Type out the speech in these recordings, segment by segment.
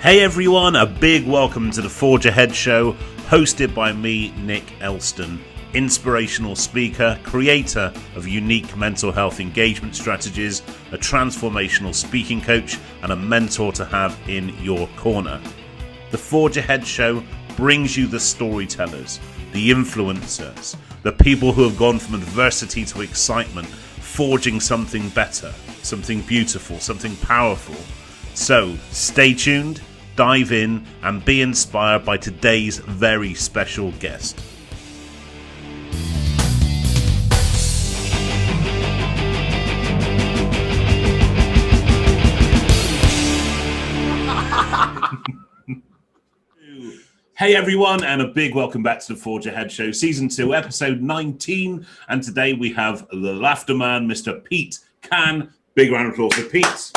Hey everyone, a big welcome to the Forge Ahead show, hosted by me, Nick Elston, inspirational speaker, creator of unique mental health engagement strategies, a transformational speaking coach, and a mentor to have in your corner. The Forge Ahead show brings you the storytellers, the influencers, the people who have gone from adversity to excitement, forging something better, something beautiful, something powerful. So stay tuned, dive in, and be inspired by today's very special guest. Hey everyone, and a big welcome back to the Forge Ahead show, season 2, episode 19. And today we have the laughter man, Mr. Pete Cann. Big round of applause for Pete.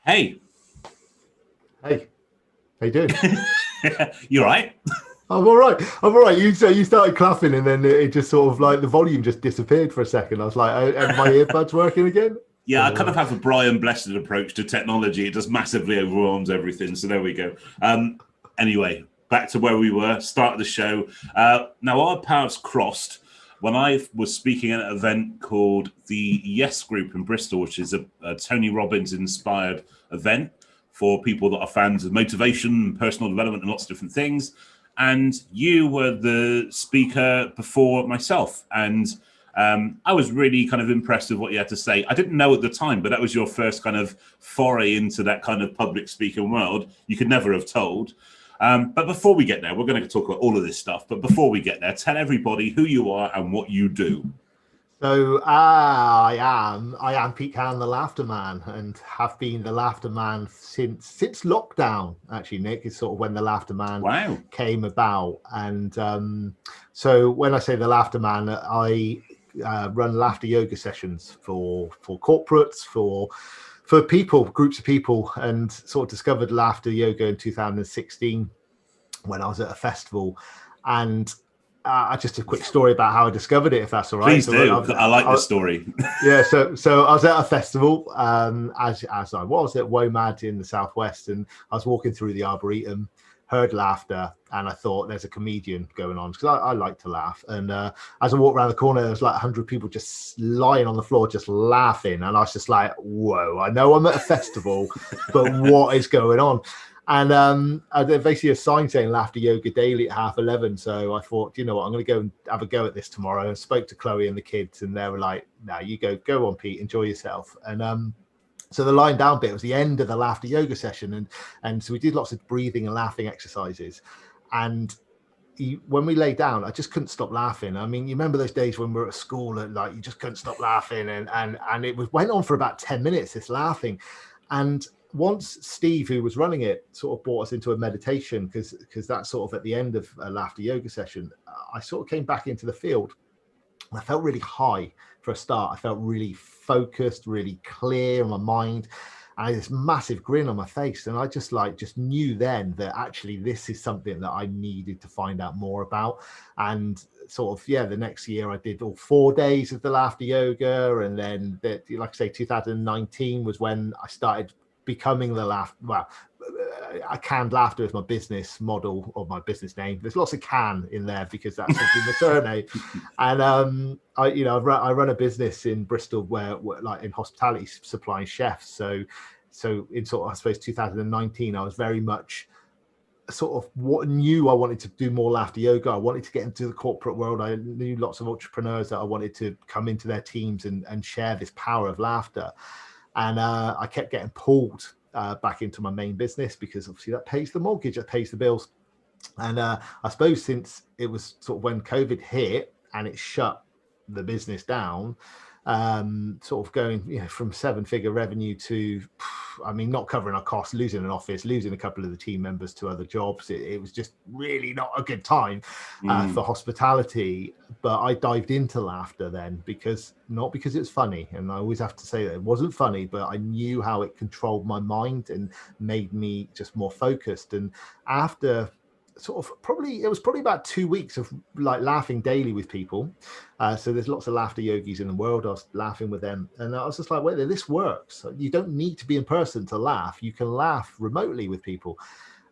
Hey. Hey. How you doing? You all right? I'm all right. You started clapping and then it just sort of like the volume just disappeared for a second. I was like, are my earbuds working again? Yeah, I kind of have a Brian Blessed approach to technology. It just massively overwhelms everything. So there we go. Anyway, back to where we were, start of the show. Now, our paths crossed when I was speaking at an event called the Yes Group in Bristol, which is a Tony Robbins-inspired event for people that are fans of motivation, personal development, and lots of different things. And you were the speaker before myself. And I was really kind of impressed with what you had to say. I didn't know at the time, but that was your first kind of foray into that kind of public speaking world. You could never have told. But before we get there, we're going to talk about all of this stuff. But before we get there, tell everybody who you are and what you do. So I am Pete Cann, the laughter man, and have been the laughter man since lockdown. Actually, Nick, is sort of when the laughter man came about. And so when I say the laughter man, I run laughter yoga sessions for corporates, for people, groups of people, and sort of discovered laughter yoga in 2016 when I was at a festival. And just a quick story about how I discovered it, if that's all right. Please do. I like the story. Yeah, so I was at a festival, as I was at WOMAD in the Southwest, and I was walking through the Arboretum, heard laughter, and I thought there's a comedian going on, because I like to laugh. And as I walked around the corner, there was like 100 people just lying on the floor, just laughing. And I was just like, whoa, I know I'm at a festival, but what is going on? And basically a sign saying laughter yoga daily at 11:30. So I thought, you know what, I'm going to go and have a go at this tomorrow. I spoke to Chloe and the kids, and they were like, no, you go on, Pete, enjoy yourself. And so the lying down bit was the end of the laughter yoga session. And so we did lots of breathing and laughing exercises. And when we lay down, I just couldn't stop laughing. I mean, you remember those days when we were at school and like you just couldn't stop laughing, and it went on for about 10 minutes, this laughing. And once Steve, who was running it, sort of brought us into a meditation, because that's sort of at the end of a laughter yoga session, I sort of came back into the field. I felt really high for a start. I felt really focused, really clear in my mind. I had this massive grin on my face, and I just knew then that actually this is something that I needed to find out more about. And sort of, the next year I did all 4 days of the laughter yoga, and then like I say, 2019 was when I started becoming the I Canned Laughter is my business model, or my business name. There's lots of Cann in there because that's my surname. And I run a business in Bristol where like in hospitality, supplying chefs. So in sort of, I suppose, 2019, I was very much sort of knew I wanted to do more laughter yoga. I wanted to get into the corporate world. I knew lots of entrepreneurs that I wanted to come into their teams and share this power of laughter. And I kept getting pulled back into my main business, because obviously that pays the mortgage, that pays the bills. And I suppose since it was sort of when COVID hit and it shut the business down, sort of going from 7-figure revenue to, I mean, not covering our costs, losing an office, losing a couple of the team members to other jobs. It was just really not a good time for hospitality. But I dived into laughter then, not because it was funny. And I always have to say that it wasn't funny, but I knew how it controlled my mind and made me just more focused. And after it was probably about 2 weeks of like laughing daily with people. So there's lots of laughter yogis in the world. I was laughing with them, and I was just like, wait, this works. You don't need to be in person to laugh. You can laugh remotely with people.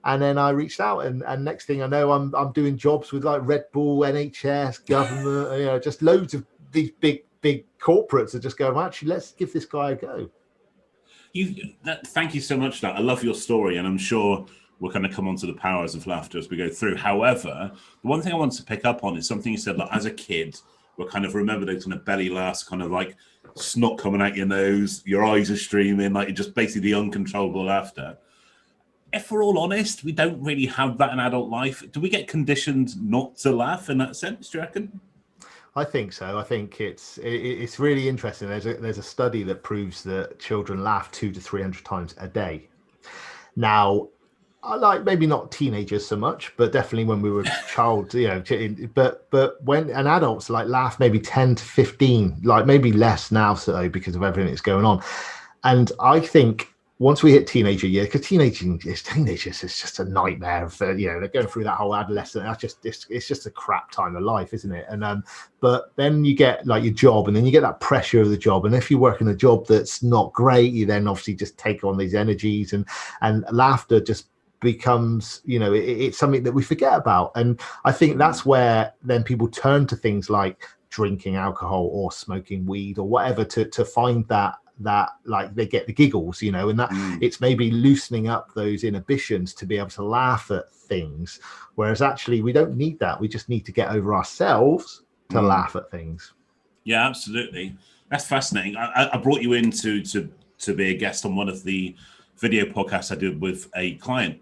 And then I reached out, and next thing I know, I'm doing jobs with like Red Bull, NHS, government, just loads of these big corporates are just going, well, actually, let's give this guy a go. Thank you so much for that. I love your story, and I'm sure we're going to come on to the powers of laughter as we go through. However, the one thing I want to pick up on is something you said, like as a kid, we're kind of remember those kind of belly laughs, kind of like snot coming out your nose, your eyes are streaming, like just basically the uncontrollable laughter. If we're all honest, we don't really have that in adult life. Do we get conditioned not to laugh in that sense, do you reckon? I think so. I think it's really interesting. There's a study that proves that children laugh 200 to 300 times a day. Now, I like maybe not teenagers so much, but definitely when we were child, but when an adults like laugh maybe 10 to 15, like maybe less now, so because of everything that's going on. And I think once we hit teenager year, because teenagers is just a nightmare. They're going through that whole adolescent. It's just a crap time of life, isn't it? And but then you get like your job, and then you get that pressure of the job. And if you work in a job that's not great, you then obviously just take on these energies, and laughter just becomes, it's something that we forget about. And I think that's where then people turn to things like drinking alcohol or smoking weed or whatever to find that like they get the giggles, and that it's maybe loosening up those inhibitions to be able to laugh at things, whereas actually we don't need that. We just need to get over ourselves to laugh at things. Yeah, absolutely. That's fascinating. I brought you in to be a guest on one of the video podcasts I did with a client,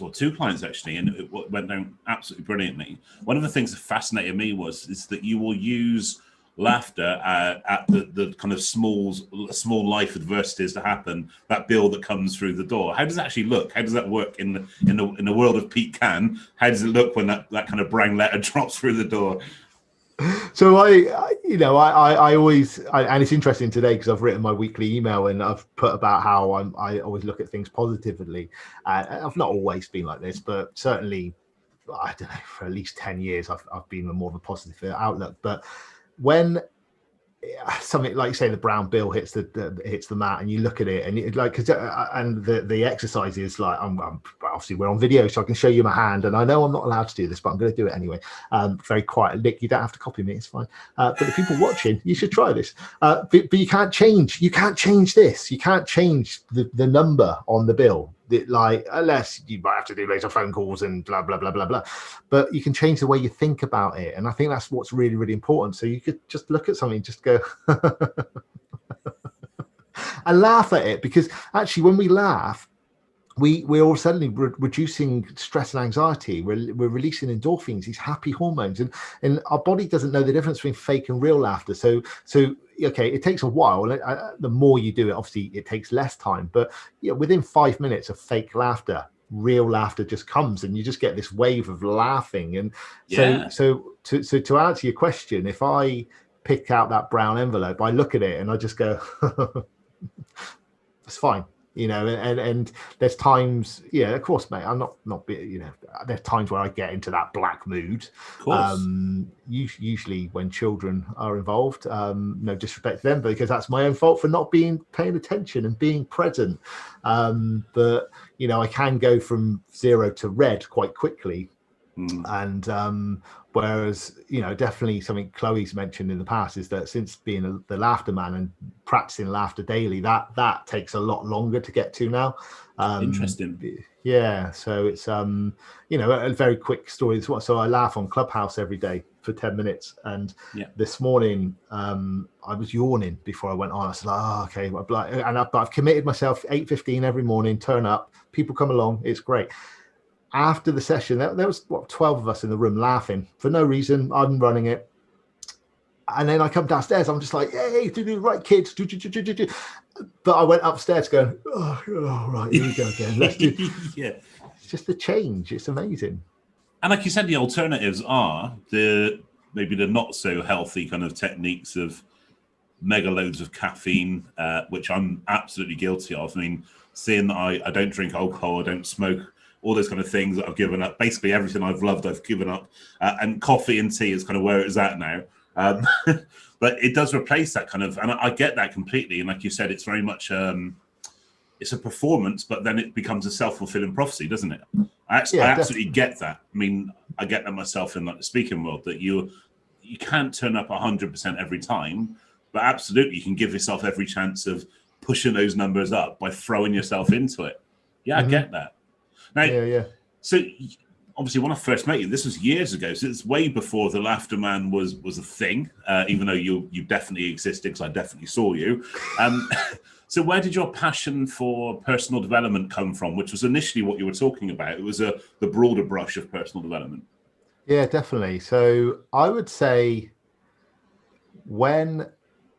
or two clients actually, and it went down absolutely brilliantly. One of the things that fascinated me is that you will use laughter at the kind of small life adversities that happen, that bill that comes through the door. How does it actually look? How does that work in the world of Pete Cann? How does it look when that kind of brown letter drops through the door? So I always, and it's interesting today because I've written my weekly email and I've put about how I always look at things positively. I've not always been like this, but certainly, I don't know, for at least 10 years, I've been more of a positive outlook. But when something like, say, the brown bill hits the mat, and you look at it, and and the exercise is like, I'm obviously we're on video, so I can show you my hand, and I know I'm not allowed to do this, but I'm going to do it anyway. Very quiet. Nick, you don't have to copy me, it's fine. But the people watching, you should try this. But you can't change this. You can't change the number on the bill. Unless you might have to do later phone calls and blah blah blah blah blah, but you can change the way you think about it, and I think that's what's really, really important. So you could just look at something, just go and laugh at it, because actually when we laugh, we're all suddenly reducing stress and anxiety. We're releasing endorphins, these happy hormones, and our body doesn't know the difference between fake and real laughter. So okay, it takes a while. The more you do it, obviously it takes less time, but within 5 minutes of fake laughter, real laughter just comes, and you just get this wave of laughing. And so to answer your question, if I pick out that brown envelope, I look at it and I just go it's fine. And there's times, of course, mate, I'm not there's times where I get into that black mood. Usually when children are involved, no disrespect to them, because that's my own fault for not paying attention and being present. But I can go from 0 to red quite quickly. And whereas definitely something Chloe's mentioned in the past is that since being the laughter man and practicing laughter daily, that takes a lot longer to get to now. Interesting. Yeah, so it's a very quick story. So I laugh on Clubhouse every day for 10 minutes, and this morning I was yawning before I went on. I said, okay, and I've committed myself 8:15 every morning, turn up, people come along, it's great. After the session, there was 12 of us in the room laughing for no reason. I'm running it, and then I come downstairs. I'm just like, "Hey, right, kids." But I went upstairs, going, "Oh, right, here we go again. Let's do." It's just the change. It's amazing. And like you said, the alternatives are maybe the not so healthy kind of techniques of mega loads of caffeine, which I'm absolutely guilty of. I mean, seeing that I don't drink alcohol, I don't smoke, all those kind of things that I've given up. Basically everything I've loved, I've given up. And coffee and tea is kind of where it's at now. But it does replace that kind of, and I get that completely. And like you said, it's very much, it's a performance, but then it becomes a self-fulfilling prophecy, doesn't it? I absolutely get that. I mean, I get that myself in like the speaking world, that you can't turn up 100% every time, but absolutely you can give yourself every chance of pushing those numbers up by throwing yourself into it. Yeah, I get that. Now, so obviously when I first met you, this was years ago, so it's way before the Laughter Man was a thing, even though you definitely existed, because I definitely saw you. So where did your passion for personal development come from, which was initially what you were talking about? It was the broader brush of personal development. Yeah, definitely. So I would say when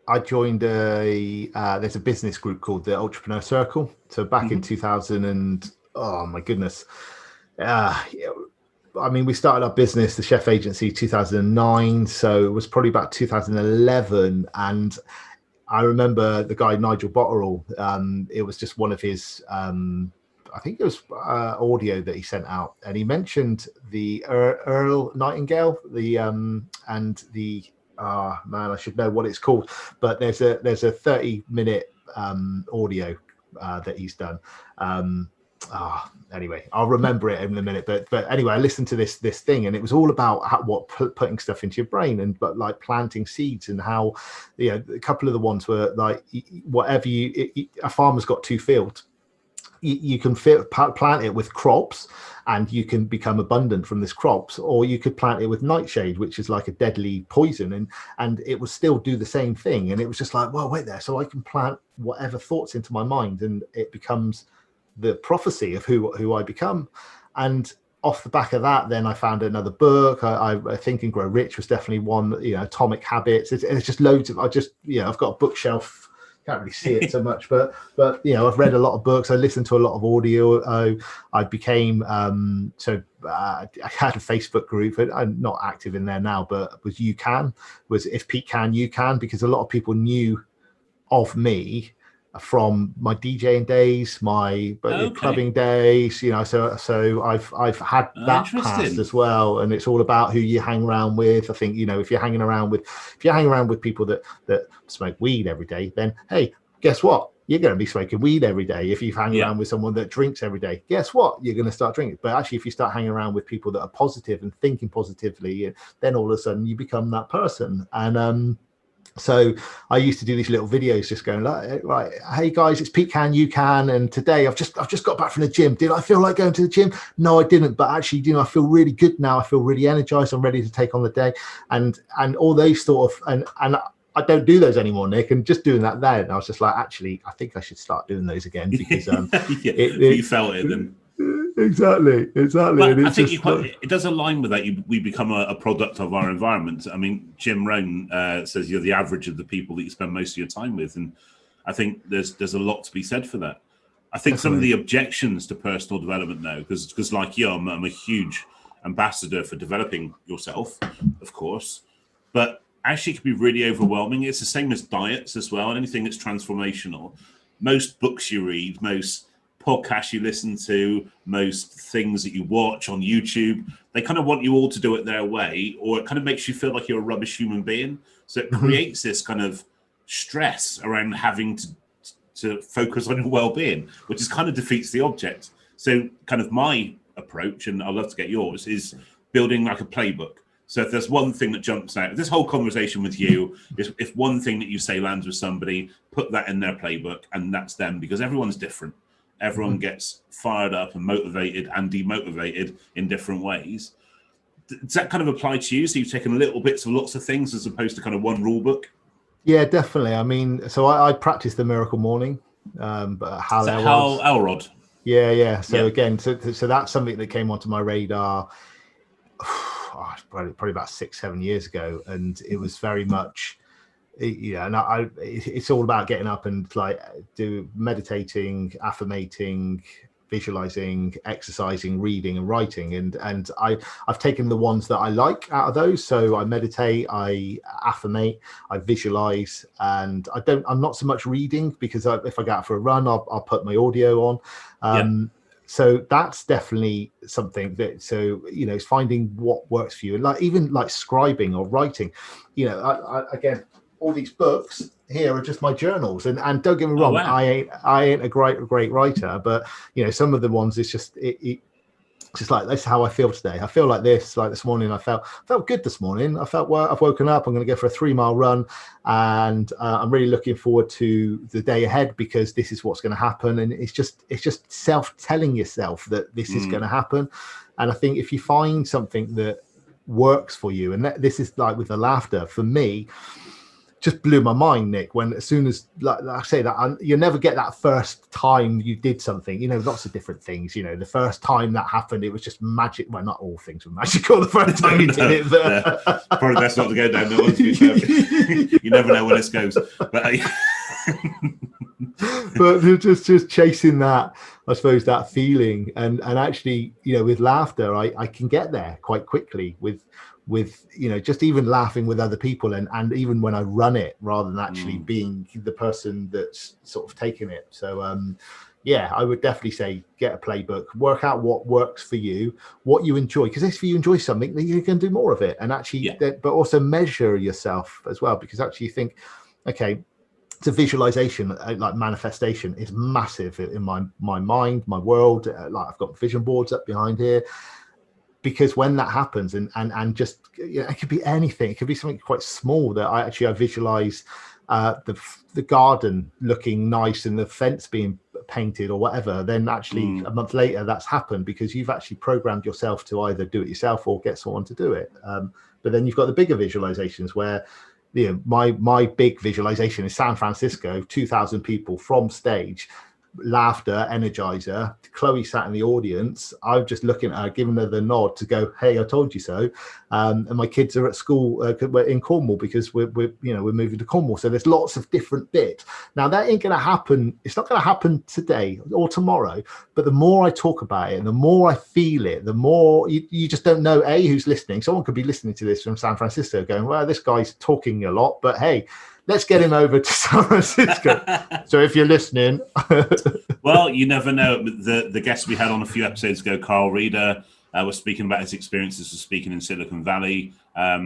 I joined there's a business group called the Entrepreneur Circle. So back in 2000 and, oh my goodness. I mean, we started our business, the Chef Agency, 2009. So it was probably about 2011. And I remember the guy, Nigel Botterill, it was just one of his, I think it was audio that he sent out. And he mentioned the Earl Nightingale, and the, man, I should know what it's called. But there's a 30-minute audio that he's done. Anyway, I'll remember it in a minute. But anyway, I listened to this thing, and it was all about putting stuff into your brain, but like planting seeds, and how, you know, a couple of the ones were like, whatever a farmer's got 2 fields. You can plant it with crops, and you can become abundant from this crops, or you could plant it with nightshade, which is like a deadly poison, and it will still do the same thing. And it was just like, well, wait there, so I can plant whatever thoughts into my mind, and it becomes the prophecy of who I become. And off the back of that, then I found another book. I Think and Grow Rich was definitely one, you know, Atomic Habits. It's just loads of, I've got a bookshelf, can't really see it so much, but you know, I've read a lot of books. I listened to a lot of audio. I became, I had a Facebook group, and I'm not active in there now, but was You Can, was If Pete Cann, You Can, because a lot of people knew of me from my DJing days, my clubbing days, you know, so I've had that past as well. And it's all about who you hang around with. I think, you know, if you're hanging around with people that smoke weed every day, then hey, guess what? You're going to be smoking weed every day. If you hang around with someone that drinks every day, guess what? You're going to start drinking. But actually, if you start hanging around with people that are positive and thinking positively, then all of a sudden you become that person. And so I used to do these little videos just going like, right, hey guys, it's Pete Cann, You Can, and today I've just got back from the gym. Did I feel like going to the gym? No, I didn't. But actually, you know, I feel really good now. I feel really energized. I'm ready to take on the day. And all those sort of, and I don't do those anymore, Nick. And just doing that then, I was just like, actually, I think I should start doing those again, because you felt it then. Exactly. Well, I think it does align with that. We become a product of our environment. I mean, Jim Rohn says you're the average of the people that you spend most of your time with, and I think there's a lot to be said for that. I think some of the objections to personal development now, because like you, I'm a huge ambassador for developing yourself, of course, but actually it can be really overwhelming. It's the same as diets as well, and anything that's transformational. Most books you read, most podcasts you listen to, most things that you watch on YouTube, they kind of want you all to do it their way, or it kind of makes you feel like you're a rubbish human being. So it creates this kind of stress around having to focus on your well-being, which is kind of defeats the object. So kind of my approach, and I'd love to get yours, is building like a playbook. So if there's one thing that jumps out, this whole conversation with you is, if one thing that you say lands with somebody, put that in their playbook, and that's them, because everyone's different. Everyone gets fired up and motivated and demotivated in different ways. Does that kind of apply to you? So you've taken little bits of lots of things as opposed to kind of one rule book? Yeah, definitely. I mean, so I practice the Miracle Morning, but Hal Elrod. Yeah. So again, so that's something that came onto my radar probably about 6-7 years ago, and it was very much, and it's all about getting up and like do meditating, affirmating, visualizing, exercising, reading and writing, and I've taken the ones that I like out of those. So I meditate, I affirmate, I visualize, and I'm not so much reading, because if I go out for a run, I'll put my audio on. So that's definitely something that, so, it's finding what works for you. And like, even like scribing or writing, again, all these books here are just my journals. And don't get me wrong, wow. I ain't a great writer, but some of the ones, it's just, just like, this is how I feel today. I feel like this. Like this morning, I felt good this morning. I felt, well, I've woken up. I'm going to go for a 3-mile run, and I'm really looking forward to the day ahead, because this is what's going to happen. And it's just telling yourself that this is going to happen. And I think if you find something that works for you, and this is like with the laughter for me, just blew my mind, Nick, when as soon as, like I say that, you never get that first time you did something, lots of different things, the first time that happened, it was just magic. Well, not all things were magical the first time you did it, but probably best not to go down that one. You never know where this goes, but just chasing that, I suppose, that feeling, and actually, with laughter, I can get there quite quickly with just even laughing with other people, and even when I run it, rather than actually being the person that's sort of taking it. So I would definitely say get a playbook, work out what works for you, what you enjoy, because if you enjoy something, then you can do more of it, and actually but also measure yourself as well, because actually you think, okay, it's a visualization, like manifestation is massive in my mind, my world. Like I've got vision boards up behind here, because when that happens, and just, it could be anything. It could be something quite small that I visualize the garden looking nice and the fence being painted or whatever. Then actually a month later, that's happened because you've actually programmed yourself to either do it yourself or get someone to do it. But then you've got the bigger visualizations where, my big visualization is San Francisco, 2,000 people from stage, laughter, energizer. Chloe sat in the audience. I'm just looking at her, giving her the nod to go, hey, I told you so. And my kids are at school, we're in Cornwall, because we're moving to Cornwall. So there's lots of different bits. Now that ain't going to happen. It's not going to happen today or tomorrow. But the more I talk about it and the more I feel it, the more you just don't know, who's listening. Someone could be listening to this from San Francisco going, well, this guy's talking a lot, but hey, let's get him over to San Francisco. So if you're listening. Well, you never know. The guest we had on a few episodes ago, Carl Reeder, was speaking about his experiences of speaking in Silicon Valley.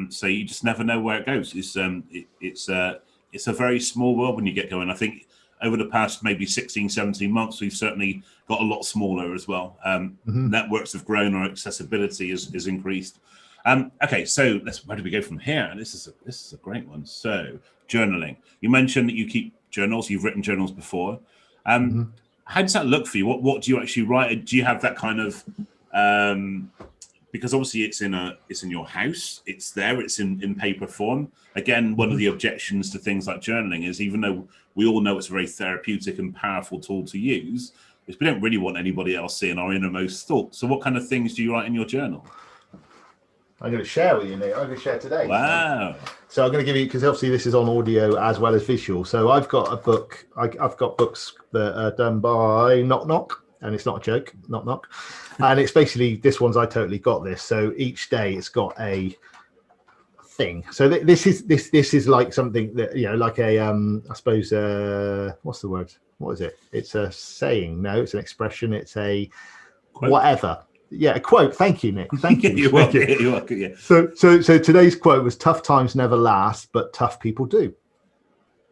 So you just never know where it goes. It's a very small world when you get going. I think over the past maybe 16, 17 months, we've certainly got a lot smaller as well. Networks have grown, our accessibility has increased. Okay, so where do we go from here? This is a great one. So journaling. You mentioned that you keep journals. You've written journals before. How does that look for you? What do you actually write? Do you have that kind of because obviously it's in your house, it's there, it's in paper form. Again, one of the objections to things like journaling is, even though we all know it's a very therapeutic and powerful tool to use, is we don't really want anybody else seeing our innermost thoughts. So what kind of things do you write in your journal? I'm going to share with you, Nick. I'm going to share today. Wow. So I'm going to give you, because obviously this is on audio as well as visual. So I've got a book. I've got books that are done by Knock Knock, and it's not a joke, Knock Knock. And it's basically, this one's, I totally got this. So each day it's got a thing. So this is like something that, like a, I suppose, what's the word? What is it? It's a saying. No, it's an expression. It's a quote. Whatever. Yeah, a quote. Thank you, Nick. Thank you. You're welcome. Yeah. So today's quote was, tough times never last, but tough people do.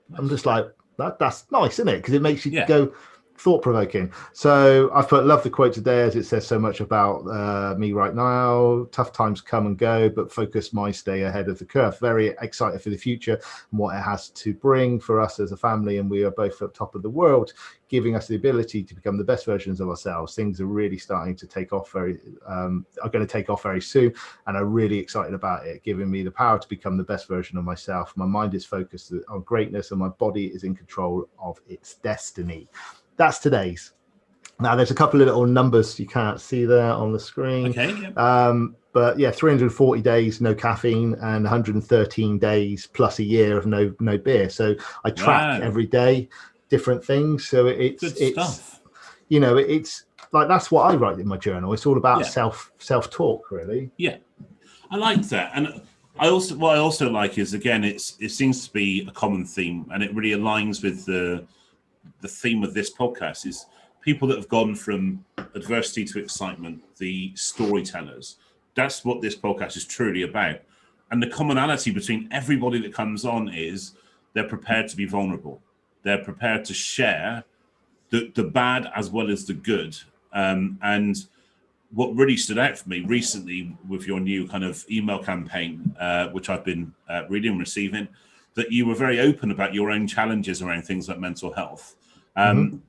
Nice. I'm just like, that's nice, isn't it? Because it makes you go thought-provoking. So I've put, love the quote today, as it says so much about me right now. Tough times come and go, but focus my stay ahead of the curve. Very excited for the future and what it has to bring for us as a family. And we are both at the top of the world, giving us the ability to become the best versions of ourselves. Things are really starting to take off are going to take off very soon. And I'm really excited about it, giving me the power to become the best version of myself. My mind is focused on greatness and my body is in control of its destiny. That's today's. Now, there's a couple of little numbers you can't see there on the screen. Okay. Yeah. But yeah, 340 days, no caffeine, and 113 days plus a year of no beer. So I track every day different things. So it's stuff. It's like, that's what I write in my journal. It's all about self-talk, really. Yeah, I like that. And what I also like is, again, it seems to be a common theme, and it really aligns with the theme of this podcast, is people that have gone from adversity to excitement, the storytellers. That's what this podcast is truly about. And the commonality between everybody that comes on is they're prepared to be vulnerable. They're prepared to share the bad as well as the good. And what really stood out for me recently with your new kind of email campaign, which I've been reading and receiving, that you were very open about your own challenges around things like mental health. Are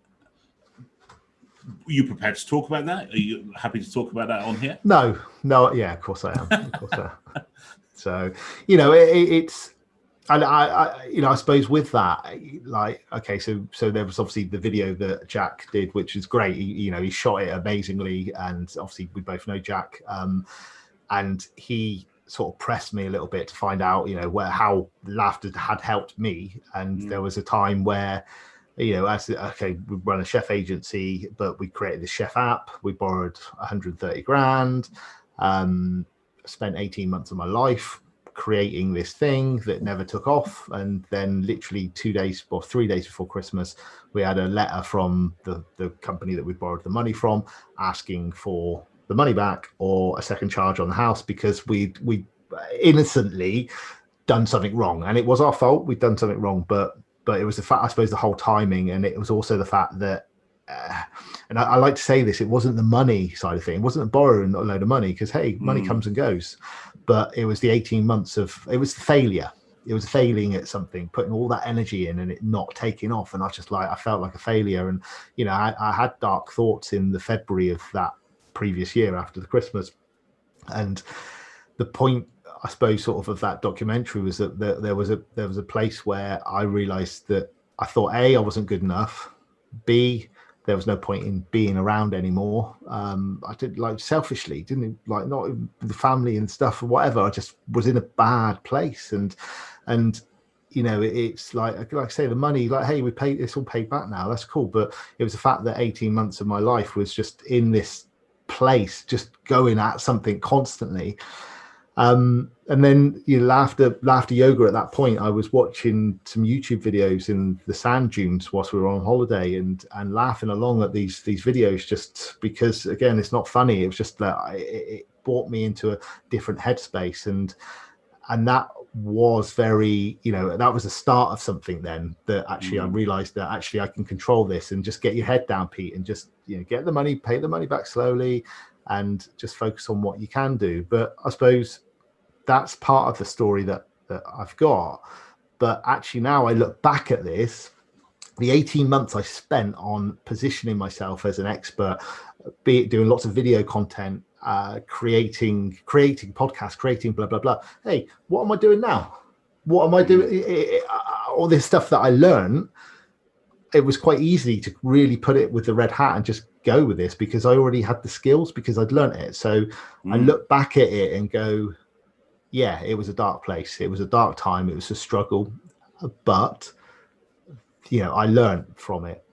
you prepared to talk about that? Are you happy to talk about that on here? No, yeah, of course I am. Of course I am. So, you know, it's, and I suppose with that, like, okay, so there was obviously the video that Jack did, which is great. He shot it amazingly, and obviously we both know Jack, and he sort of pressed me a little bit to find out, how laughter had helped me. And there was a time where, we run a chef agency, but we created the chef app. We borrowed 130 grand, spent 18 months of my life creating this thing that never took off. And then literally 3 days before Christmas, we had a letter from the company that we borrowed the money from, asking for the money back or a second charge on the house, because we innocently done something wrong. And it was our fault. We'd done something wrong, but it was the fact, I suppose, the whole timing. And it was also the fact that, and I like to say this, it wasn't the money side of thing. It wasn't borrowing a load of money, because, hey, money comes and goes. But it was the 18 months it was the failure. It was failing at something, putting all that energy in and it not taking off. And I felt like a failure. And, I had dark thoughts in the February of that previous year after the Christmas. And the point, I suppose, sort of that documentary was that there was a place where I realized that I thought, A, I wasn't good enough. B, there was no point in being around anymore. I did, selfishly, didn't not with the family and stuff or whatever. I just was in a bad place. And it's like I say, the money, hey, it's all paid back now. That's cool. But it was the fact that 18 months of my life was just in this place, just going at something constantly. And then laughter yoga. At that point, I was watching some YouTube videos in the sand dunes whilst we were on holiday, and laughing along at these videos, just because, again, it's not funny. It was just that it brought me into a different headspace, and that was very, that was the start of something. Then that actually I realized that actually I can control this, and just get your head down, Pete, and just get the money, pay the money back slowly, and just focus on what you can do. But I suppose that's part of the story that I've got. But actually now I look back at this, the 18 months I spent on positioning myself as an expert, be it doing lots of video content, creating podcasts, creating blah, blah, blah. Hey, what am I doing now? What am I doing? All this stuff that I learned, it was quite easy to really put it with the red hat and just go with this, because I already had the skills, because I'd learned it. So I look back at it and go, yeah, it was a dark place. It was a dark time. It was a struggle, but I learned from it.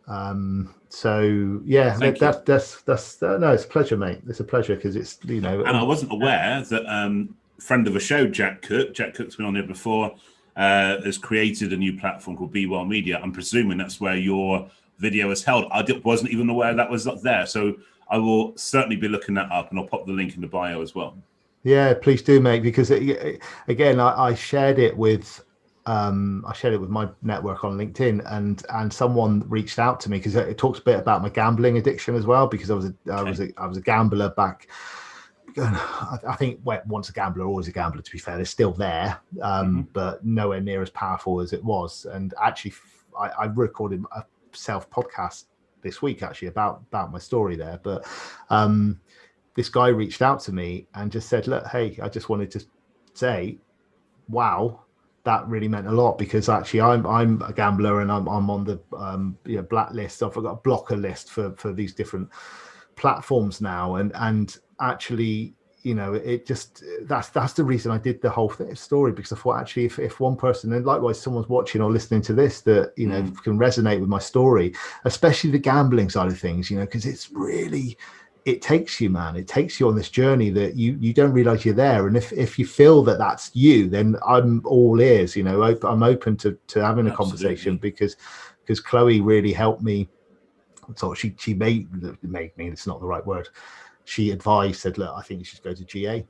So yeah, that's no, it's a pleasure, mate. It's a pleasure, because it's And I wasn't aware that friend of the show, Jack Cook's been on here before, has created a new platform called Be Well Media. I'm presuming that's where your video is held. I wasn't even aware that was up there. So I will certainly be looking that up, and I'll pop the link in the bio as well. Yeah, please do, mate, because again, I shared it with my network on LinkedIn, and someone reached out to me, because it talks a bit about my gambling addiction as well, because I was a gambler back. I think once a gambler, always a gambler, to be fair. They're still there, but nowhere near as powerful as it was. And actually, I recorded a self podcast this week actually about my story there, but this guy reached out to me and just said, look, hey, I just wanted to say, wow, that really meant a lot, because actually I'm a gambler, and I'm on the blacklist. I've got a blocker list for these different platforms now, and actually, it just that's the reason I did the whole story, because I thought, actually, if one person, and likewise someone's watching or listening to this, that can resonate with my story, especially the gambling side of things, because it's really, it takes you, man. It takes you on this journey that you don't realize you're there. And if you feel that that's you, then I'm all ears. I'm open to having a conversation, because Chloe really helped me So she made me, it's not the right word. She advised, said, look, I think you should go to GA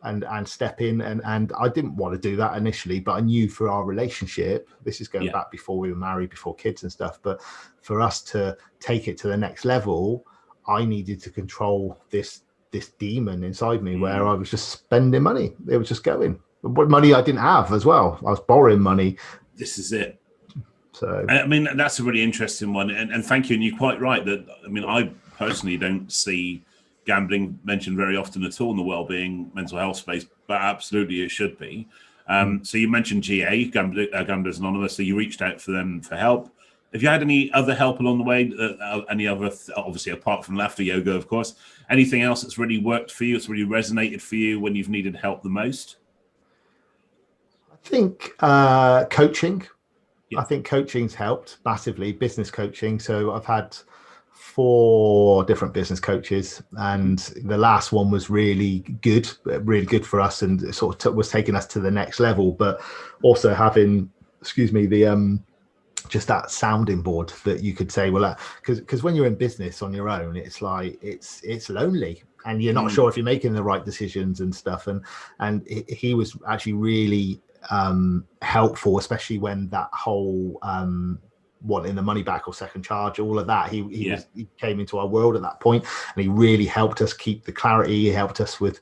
and step in. And I didn't want to do that initially, but I knew for our relationship, this is going back before we were married, before kids and stuff. But for us to take it to the next level, I needed to control this demon inside me where I was just spending money. It was just going. What money I didn't have as well. I was borrowing money. This is it. So I mean, that's a really interesting one. And thank you. And you're quite right that, I mean, I personally don't see gambling mentioned very often at all in the well-being mental health space, but absolutely it should be. So you mentioned GA, Gamblers Anonymous, so you reached out for them for help. Have you had any other help along the way? Any other, obviously apart from laughter yoga, of course, anything else that's really worked for you, that's really resonated for you when you've needed help the most? I think coaching. I think coaching's helped massively, business coaching. So I've had 4 different business coaches, and the last one was really good for us, and it sort of was taking us to the next level. But also having, the just that sounding board that you could say, well, because when you're in business on your own, it's like it's lonely, and you're not sure if you're making the right decisions and stuff. And he was actually really helpful, especially when that whole wanting the money back or second charge, all of that, he came into our world at that point, and he really helped us keep the clarity. He helped us with,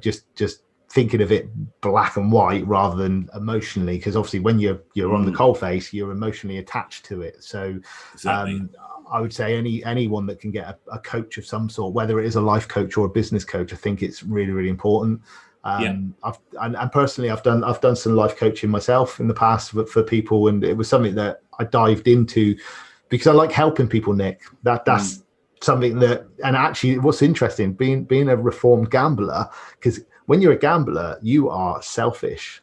just thinking of it black and white rather than emotionally, because obviously when you're on the coal face, you're emotionally attached to it. So exactly. I would say anyone that can get a coach of some sort, whether it is a life coach or a business coach, I think it's really, really important. And personally, I've done some life coaching myself in the past for people, and it was something that I dived into because I like helping people, Nick. That's something that, and actually what's interesting, being a reformed gambler, because when you're a gambler, you are selfish.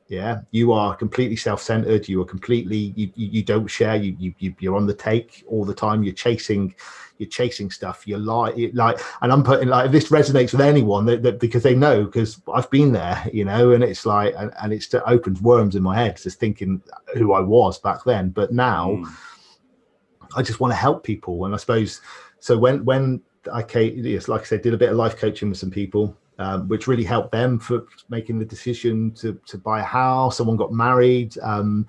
Yeah, you are completely self-centered. You are completely, you don't share. You're on the take all the time. You're chasing stuff. You're like, and I'm putting, like, if this resonates with anyone, that because they know, because I've been there, and it's like, and it just opens worms in my head just thinking who I was back then. But now I just want to help people, and I suppose so. When I came, like I said, did a bit of life coaching with some people. Which really helped them for making the decision to buy a house. Someone got married. A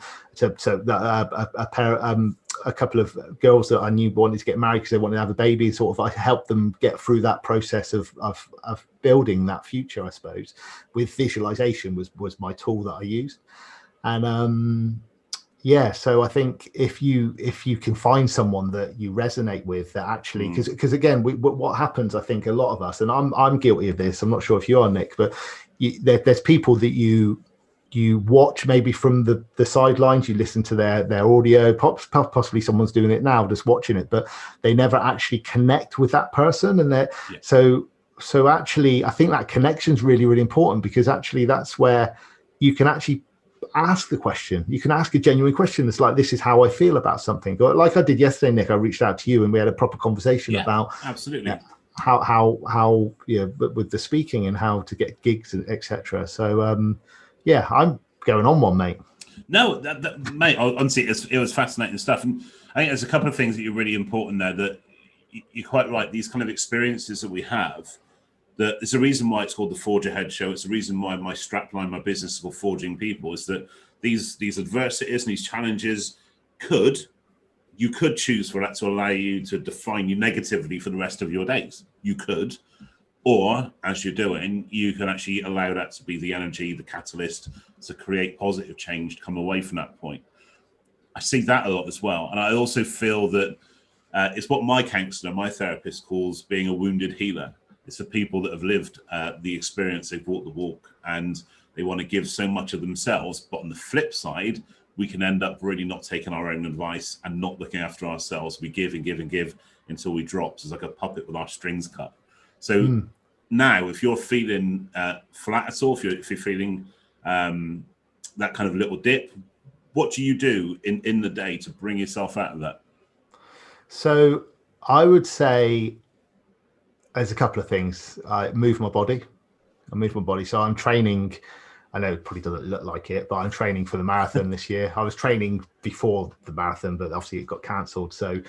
couple of girls that I knew wanted to get married because they wanted to have a baby. Sort of, I helped them get through that process of building that future. I suppose with visualization was my tool that I used, and so I think if you can find someone that you resonate with, that actually, because again, what happens, I think a lot of us, and I'm guilty of this, I'm not sure if you are, Nick, but there's people that you watch maybe from the sidelines, you listen to their audio, possibly someone's doing it now, just watching it, but they never actually connect with that person. And so actually, I think that connection is really, really important, because actually that's where you can actually ask the question. You can ask a genuine question. It's like, this is how I feel about something. Like I did yesterday, Nick. I reached out to you and we had a proper conversation about absolutely how with the speaking and how to get gigs and etc. So I'm going on one, mate. No, mate, honestly, it was fascinating stuff. And I think there's a couple of things that are really important there, that you're quite right. These kind of experiences that we have, that there's a reason why it's called the Forge Ahead Show. It's the reason why my strapline, my business is called Forging People, is that these adversities and these challenges you could choose for that to allow you to define you negatively for the rest of your days. You could, or as you're doing, you can actually allow that to be the energy, the catalyst to create positive change to come away from that point. I see that a lot as well. And I also feel that it's what my counselor, my therapist, calls being a wounded healer. It's the people that have lived the experience, they've walked the walk, and they want to give so much of themselves. But on the flip side, we can end up really not taking our own advice and not looking after ourselves. We give and give and give until we drop. It's like a puppet with our strings cut. So now, if you're feeling flat at all, if you're feeling that kind of little dip, what do you do in the day to bring yourself out of that? So I would say there's a couple of things. I move my body. So I'm training. I know it probably doesn't look like it, but I'm training for the marathon this year. I was training before the marathon, but obviously it got cancelled. So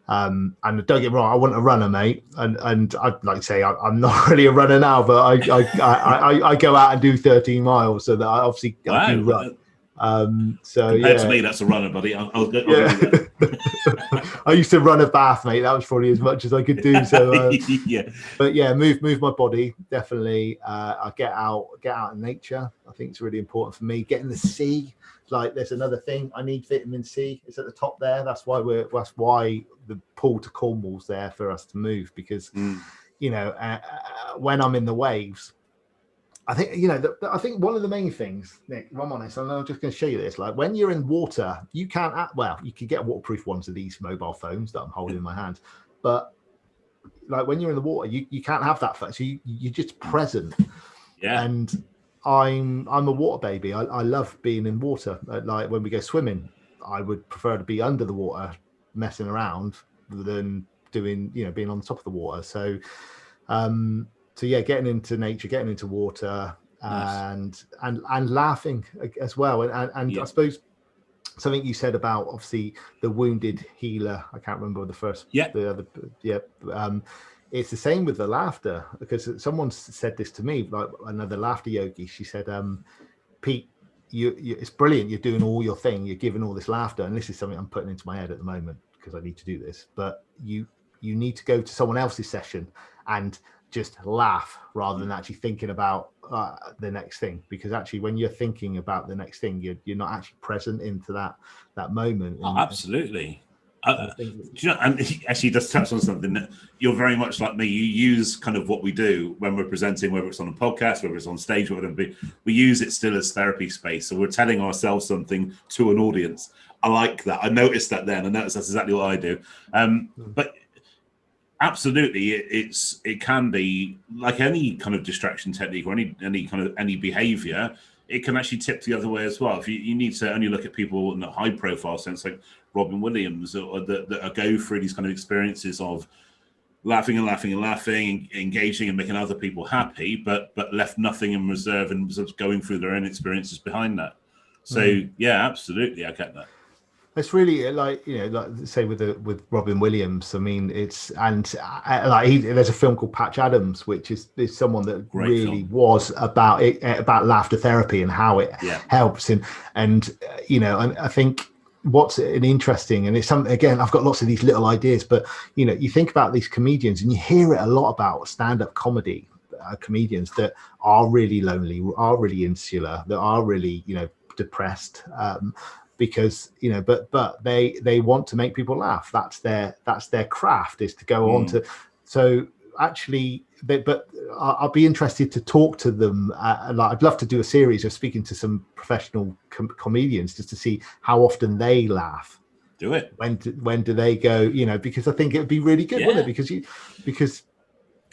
And don't get me wrong, I want a runner, mate. And I'd like to say I'm not really a runner now, but I go out and do 13 miles, so that I obviously I do run. So compared to me, that's a runner, buddy. I'll go with that. I used to run a bath, mate. That was probably as much as I could do. So yeah, but yeah, move my body definitely. I get out in nature. I think it's really important for me. Get in the sea. Like, there's another thing. I need vitamin C. It's at the top there. That's why the pull to Cornwall's there for us to move, because you know, when I'm in the waves, I think, you know, I think one of the main things, Nick, if I'm honest, and I'm just going to show you this, like when you're in water, you can't, you can get waterproof ones of these mobile phones that I'm holding in my hand, but like when you're in the water, you can't have that. So you're just present. Yeah. And I'm a water baby. I love being in water. Like when we go swimming, I would prefer to be under the water, messing around, than doing, you know, being on the top of the water. So, so yeah, getting into nature, getting into water, and laughing as well. And I suppose something you said about obviously the wounded healer. I can't remember the first. It's the same with the laughter, because someone said this to me, like another laughter yogi. She said, Pete, you it's brilliant. You're doing all your thing. You're giving all this laughter, and this is something I'm putting into my head at the moment because I need to do this. But you need to go to someone else's session and just laugh rather than actually thinking about the next thing, because actually when you're thinking about the next thing, you're not actually present into that moment. Absolutely. Do you know, and he actually does touch on something that you're very much like me. You use kind of what we do when we're presenting, whether it's on a podcast, whether it's on stage, whatever. We use it still as therapy space. So we're telling ourselves something to an audience. I like that. I noticed that then. I noticed that's exactly what I do. But absolutely, it can be like any kind of distraction technique or any behavior. It can actually tip the other way as well. If you need to only look at people in a high profile sense, like Robin Williams, or that go through these kind of experiences of laughing, engaging and making other people happy, but left nothing in reserve and sort of going through their own experiences behind that. So yeah, absolutely, I get that. It's really like, you know, like say with Robin Williams. I mean, it's there's a film called Patch Adams, which is someone that really was about laughter therapy and how it helps, and you know, and I think what's an interesting, and it's something, again, I've got lots of these little ideas, but you know, you think about these comedians and you hear it a lot about stand-up comedy comedians that are really lonely, are really insular, that are really, you know, depressed. Because, you know, but they want to make people laugh. That's their craft, is to go on to. So actually, but I'll be interested to talk to them. Like, I'd love to do a series of speaking to some professional comedians just to see how often they laugh. Do it. When do they go? You know, because I think it would be really good, wouldn't it? Because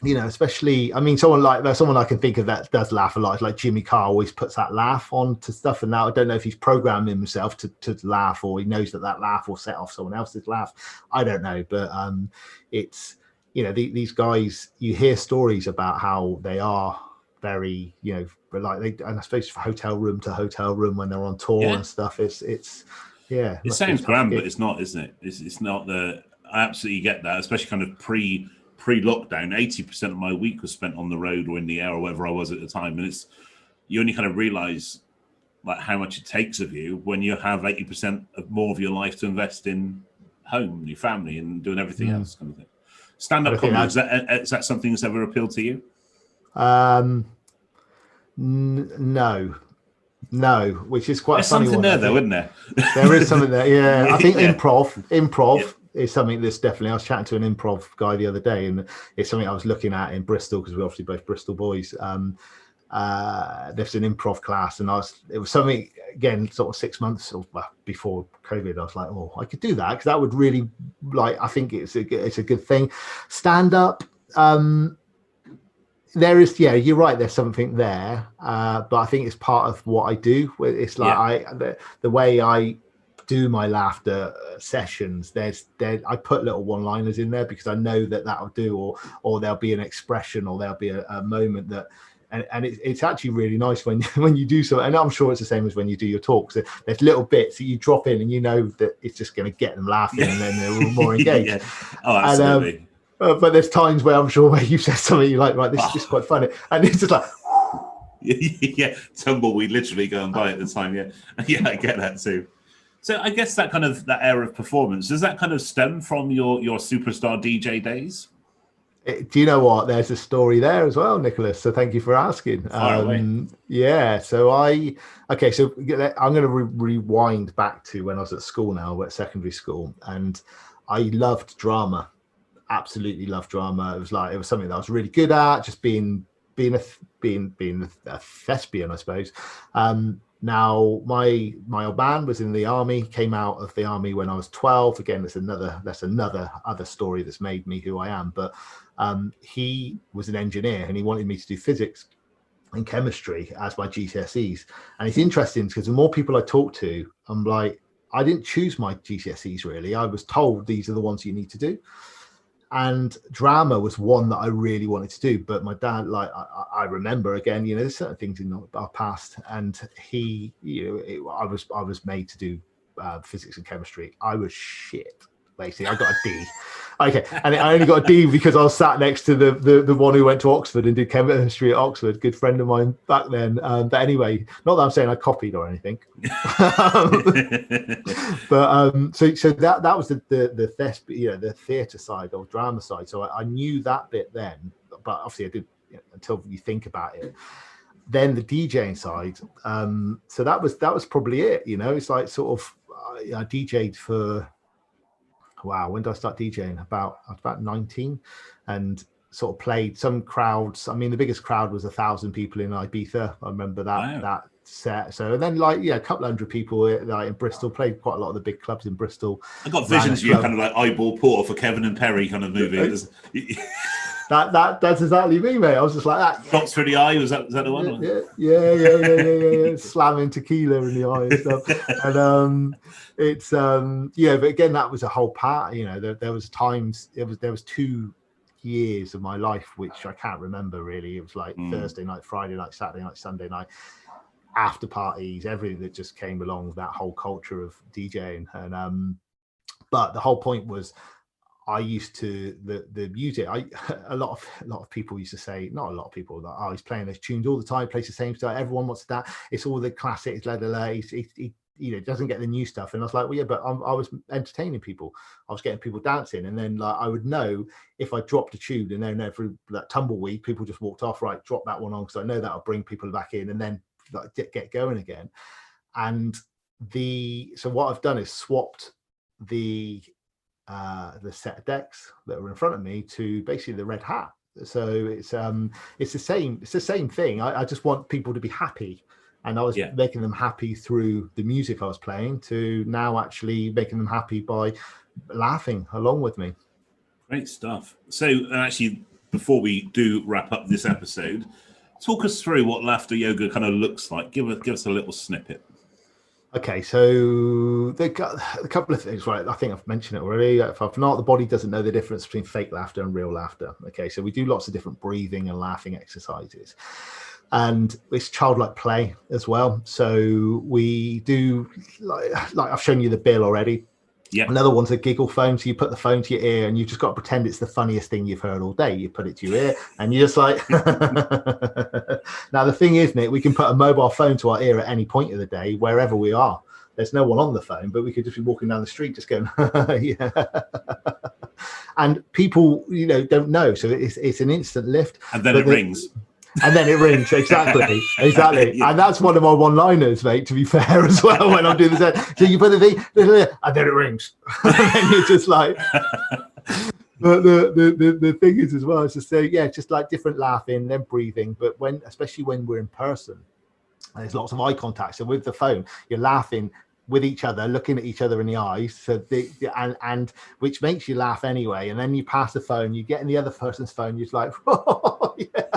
you know, especially, I mean, someone I can think of that does laugh a lot, like Jimmy Carr always puts that laugh on to stuff. And now I don't know if he's programmed himself to laugh, or he knows that laugh will set off someone else's laugh. I don't know. But it's, you know, these guys, you hear stories about how they are very, you know, like and I suppose from hotel room to hotel room when they're on tour and stuff. It's yeah. It sounds grand, but it's not, isn't it? It's not I absolutely get that, especially kind of pre-lockdown. 80% of my week was spent on the road or in the air or wherever I was at the time, and you only kind of realize like how much it takes of you when you have 80% of more of your life to invest in home, your family, and doing everything else, kind of thing. Stand-up comedy, is that something that's ever appealed to you? No, which is quite There's a funny something one, there though, isn't there? There is something there, yeah. I think improv is something that's definitely, I was chatting to an improv guy the other day, and it's something I was looking at in Bristol, because we're obviously both Bristol boys. There's an improv class, and it was something, again, sort of 6 months before COVID. I was like, oh, I could do that, because that would really, like, I think it's a good thing. Stand up, there is, yeah, you're right, there's something there, but I think it's part of what I do. It's like the way I do my laughter sessions, I put little one-liners in there because I know that will do, or there'll be an expression, or there'll be a moment that and it's actually really nice when you do so. And I'm sure it's the same as when you do your talks. There's little bits that you drop in, and you know that it's just going to get them laughing, and then they're all more engaged. Yeah. Oh, absolutely. And, but there's times where I'm sure where you've said something you're like, right, this is just quite funny, and it's just like. Yeah, tumbleweed literally going by at the time. Yeah, I get that too. So I guess that era of performance, does that kind of stem from your superstar DJ days? Do you know what? There's a story there as well, Nicholas. So thank you for asking. Yeah. So I'm going to rewind back to when I was at school now, at secondary school, and I loved drama. Absolutely loved drama. It was something that I was really good at. Just being a thespian, I suppose. Now my old man was in the army, came out of the army when I was 12. Again, that's another story that's made me who I am. But he was an engineer, and he wanted me to do physics and chemistry as my GCSEs. And it's interesting because the more people I talk to, I'm like, I didn't choose my GCSEs really. I was told these are the ones you need to do. And drama was one that I really wanted to do, but my dad, I remember again, there's certain things in our past, and I was made to do physics and chemistry. I was shit, basically. I got a D. Okay, and I only got a D because I was sat next to the one who went to Oxford and did chemistry at Oxford, good friend of mine back then. But anyway, not that I'm saying I copied or anything. But so that was the theatre side or drama side. So I knew that bit then, but obviously I didn't until you think about it. Then the DJing side. So that was probably it. It's like sort of I DJ'd for. Wow, when did I start DJing? I was about 19, and sort of played some crowds. I mean, the biggest crowd was 1,000 people in Ibiza. I remember that set. So and then a couple hundred people in Bristol. Played quite a lot of the big clubs in Bristol. I got visions of you kind of like eyeball porter for Kevin and Perry kind of movie. That's exactly me, mate. I was just like that. Shots through the eye, was that the one? Yeah. Slamming tequila in the eye and stuff. And but again, that was a whole part. There was times. There was 2 years of my life which I can't remember really. It was like Thursday night, Friday night, Saturday night, Sunday night, after parties, everything that just came along with that whole culture of DJing. And but the whole point was, I used to the music. A lot of people used to say, not a lot of people, that he's playing those tunes all the time, plays the same stuff. Everyone wants that. It's all the classics. He doesn't get the new stuff. And I was like, well, yeah, but I was entertaining people. I was getting people dancing, and then I would know if I dropped a tune, and then every that tumbleweed, people just walked off. Right, drop that one on because I know that'll bring people back in, and then get going again. And so what I've done is swapped the set of decks that were in front of me to basically the red hat. So it's the same thing. I just want people to be happy, and I was making them happy through the music I was playing, to now actually making them happy by laughing along with me. Great stuff. So actually, before we do wrap up this episode, talk us through what laughter yoga kind of looks like. Give us a little snippet. Okay, so they got a couple of things, right? I think I've mentioned it already. If not, the body doesn't know the difference between fake laughter and real laughter. Okay, so we do lots of different breathing and laughing exercises. And it's childlike play as well. So we do, like I've shown you the bill already. Yeah. Another one's a giggle phone. So you put the phone to your ear, and you just got to pretend it's the funniest thing you've heard all day. You put it to your ear, and you're just like. Now the thing is, Nick, we can put a mobile phone to our ear at any point of the day, wherever we are. There's no one on the phone, but we could just be walking down the street, just going, yeah. And people, don't know. So it's an instant lift. And then it rings. And then it rings, exactly. Yeah. And that's one of my one-liners, mate, to be fair, as well, when I'm doing this. So you put the thing, and then it rings. And then you're just like... But the thing is as well, is to say, just like different laughing, then breathing. But especially when we're in person, there's lots of eye contact. So with the phone, you're laughing with each other, looking at each other in the eyes, so and which makes you laugh anyway. And then you pass the phone, you get in the other person's phone, you're just like, oh, yeah.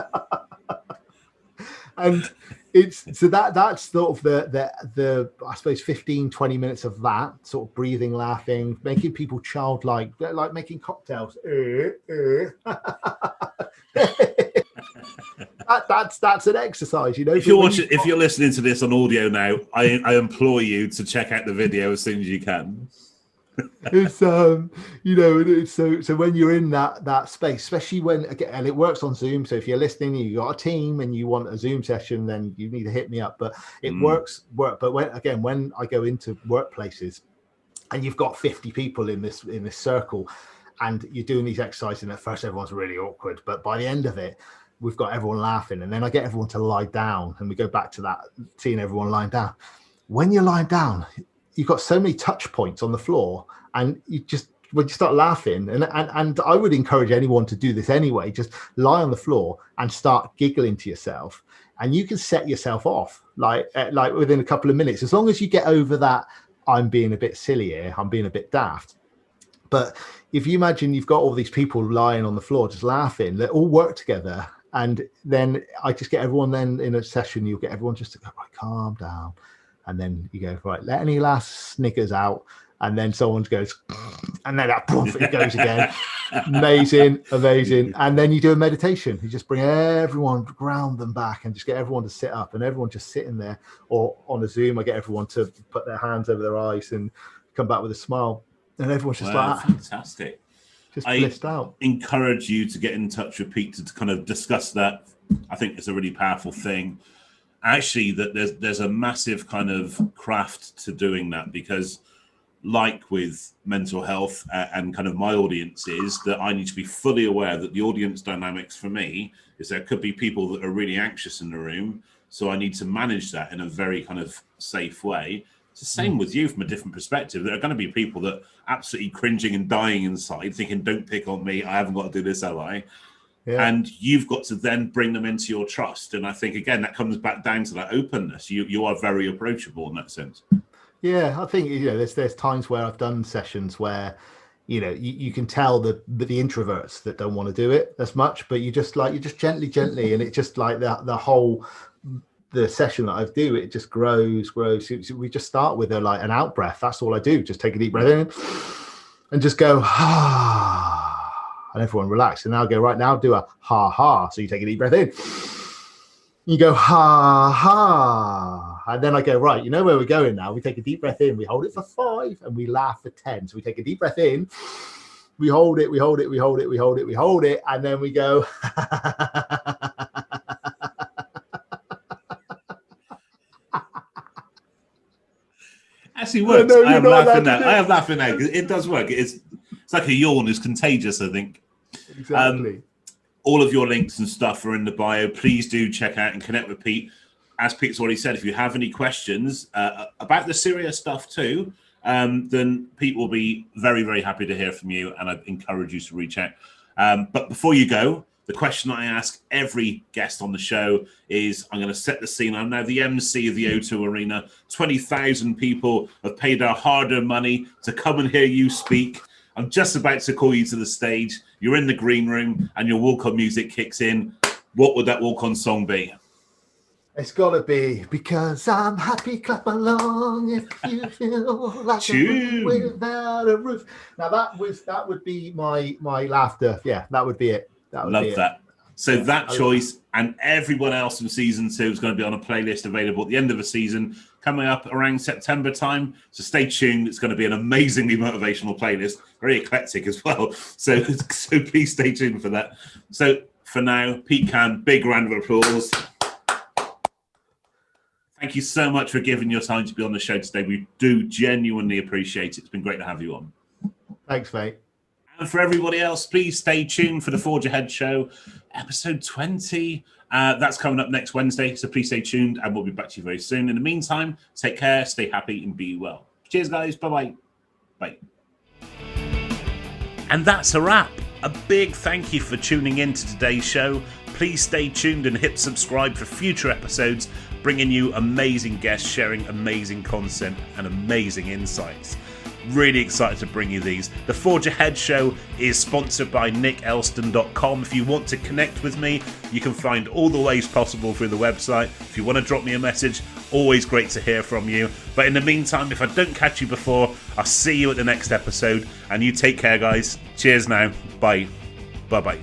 And it's so that's sort of the I suppose 15-20 minutes of that sort of breathing, laughing, making people childlike, like making cocktails. That that's an exercise, you know. If you're listening to this on audio now, I implore you to check out the video as soon as you can. It's you know, it's so when you're in that space, especially when, again, and it works on Zoom. So if you're listening, you got a team and you want a Zoom session, then you need to hit me up. But it works. But when I go into workplaces and you've got 50 people in this circle, and you're doing these exercises, and at first everyone's really awkward, but by the end of it, we've got everyone laughing, and then I get everyone to lie down, and we go back to that seeing everyone lying down. When you're lying down, you've got so many touch points on the floor, and when you start laughing, and I would encourage anyone to do this anyway, just lie on the floor and start giggling to yourself, and you can set yourself off like within a couple of minutes, as long as you get over that I'm being a bit silly here, I'm being a bit daft. But if you imagine you've got all these people lying on the floor just laughing, they all work together, and then I just get everyone, then in a session you'll get everyone just to go, right, calm down. And then you go, right, let any last snickers out. And then someone goes, and then that poof, it goes again. Amazing. And then you do a meditation. You just bring everyone, ground them back, and just get everyone to sit up, and everyone just sitting there. Or on a Zoom, I get everyone to put their hands over their eyes and come back with a smile. And everyone's just like that. Fantastic. Just blissed out. Encourage you to get in touch with Pete to kind of discuss that. I think it's a really powerful thing. Actually, that there's a massive kind of craft to doing that, because like with mental health and kind of my audience is that I need to be fully aware that the audience dynamics for me is there could be people that are really anxious in the room. So I need to manage that in a very kind of safe way. It's the same with you from a different perspective. There are going to be people that are absolutely cringing and dying inside, thinking, don't pick on me, I haven't got to do this, have I? Yeah. And you've got to then bring them into your trust. And I think, again, that comes back down to that openness. You are very approachable in that sense. Yeah, I think, you know, there's times where I've done sessions where, you know, you can tell the introverts that don't want to do it as much, but you just gently, and it just like the session that I do, it just grows. So we just start with an out breath. That's all I do. Just take a deep breath in and just go, and everyone relax. And now go, right now, do a ha ha. So you take a deep breath in, you go ha ha. And then I go, right, you know where we're going now. We take a deep breath in, we hold it for 5, and we laugh for 10. So we take a deep breath in, we hold it, and then we go. Actually works. No, I am laughing now. It does work. It's like a yawn. It's contagious, I think. Exactly. All of your links and stuff are in the bio. Please do check out and connect with Pete. As Pete's already said, if you have any questions about the serious stuff too, then Pete will be very, very happy to hear from you, and I'd encourage you to reach out. But before you go, the question I ask every guest on the show is, I'm going to set the scene. I'm now the MC of the O2 Arena. 20,000 people have paid their hard-earned money to come and hear you speak. I'm just about to call you to the stage. You're in the green room and your walk-on music kicks in. What would that walk-on song be? It's got to be Because I'm Happy, Clap Along If You Feel Like a Roof Without a Roof. Now that would be my laughter. Yeah, that would be it. Love that. So that choice and everyone else from season 2 is going to be on a playlist available at the end of the season, coming up around September time. So stay tuned. It's going to be an amazingly motivational playlist, very eclectic as well. So please stay tuned for that. So for now, Pete Cann, big round of applause. Thank you so much for giving your time to be on the show today. We do genuinely appreciate it. It's been great to have you on. Thanks, mate. And for everybody else, please stay tuned for the Forge Ahead show, episode 20. That's coming up next Wednesday, so please stay tuned, and we'll be back to you very soon. In the meantime, take care, stay happy, and be well. Cheers, guys. Bye-bye. Bye. And that's a wrap. A big thank you for tuning in to today's show. Please stay tuned and hit subscribe for future episodes, bringing you amazing guests, sharing amazing content and amazing insights. Really excited to bring you these. The Forge Ahead show is sponsored by nickelston.com. If you want to connect with me, you can find all the ways possible through the website. If you want to drop me a message, always great to hear from you. But in the meantime, if I don't catch you before, I'll see you at the next episode. And you take care, guys. Cheers now. Bye. Bye-bye.